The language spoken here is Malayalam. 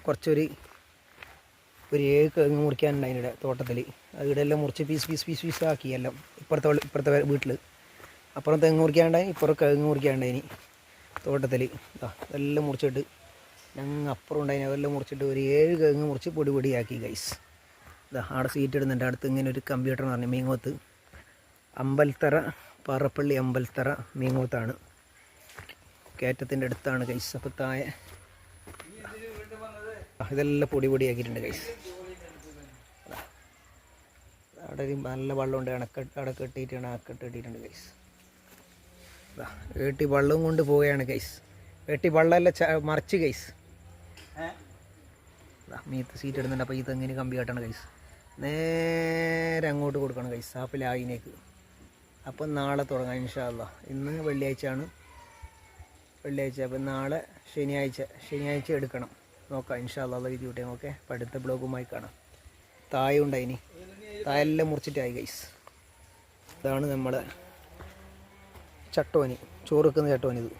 കുറച്ചൊരു 7 കിഴങ്ങ് മുറിക്കാനുണ്ടായി ഇവിടെ തോട്ടത്തിൽ. ഇവിടെ എല്ലാം മുറിച്ച് പീസ് ആക്കി എല്ലാം. ഇപ്പുറത്തെ വീട്ടിൽ അപ്പുറം തെങ്ങ് മുറിക്കാനുണ്ടായി, ഇപ്പുറം കിഴങ്ങ് മുറിക്കാനുണ്ടായിനി തോട്ടത്തിൽ. അതെല്ലാം മുറിച്ചിട്ട് ഞങ്ങൾ അപ്പുറം ഉണ്ടായിന്, അതെല്ലാം മുറിച്ചിട്ട് ഒരു 7 കിഴങ്ങ് മുറിച്ച് പൊടിയാക്കി ഗൈസ്. ആടെ സീറ്റ് ഇടുന്നുണ്ട്. അടുത്ത് ഇങ്ങനെ ഒരു കമ്പ്യൂട്ടർ എന്ന് പറഞ്ഞു മീങ്ങോത്ത് അമ്പലത്തറ, പാറപ്പള്ളി അമ്പലത്തറ മീങ്ങോത്താണ്, കയറ്റത്തിൻ്റെ അടുത്താണ് ഗൈസ്. അപ്പോൾ താഴെ ഇതെല്ലാം പൊടിയാക്കിയിട്ടുണ്ട് ഗൈസ്. അവിടെ ഒരു നല്ല വെള്ളമുണ്ട്, അവിടെ കെട്ടിയിട്ടുണ്ട് ഗൈസ്. ഏട്ടി വെള്ളവും കൊണ്ട് പോവുകയാണ് ഗൈസ്. ഏട്ടി വെള്ളമെല്ലാം മറിച്ച് ഗൈസ്. മീത്ത് സീറ്റ് ഇടുന്നുണ്ട്. അപ്പോൾ ഈ തെങ്ങിന് കമ്പി കെട്ടണം ഗൈസ്. നേരെ അങ്ങോട്ട് കൊടുക്കണം ഗൈസ്, ആപ്പിലായിനേക്ക്. അപ്പം നാളെ തുടങ്ങാം ഇൻഷാ അല്ലാഹ്. ഇന്ന് വെള്ളിയാഴ്ച. അപ്പം നാളെ ശനിയാഴ്ച എടുക്കണം. നോക്കാം ഇൻഷാ അല്ലാഹ് വീഡിയോ കിട്ടിയാൽ. ഓക്കെ, അപ്പം അടുത്ത ബ്ലോഗുമായി കാണാം. താഴെ ഉണ്ടായിനി, താഴെല്ലാം മുറിച്ചിട്ടായി ഗൈസ്. ഇതാണ് നമ്മളെ ചട്ടോനി, ചോറ് വെക്കുന്ന ചട്ടോനിത്.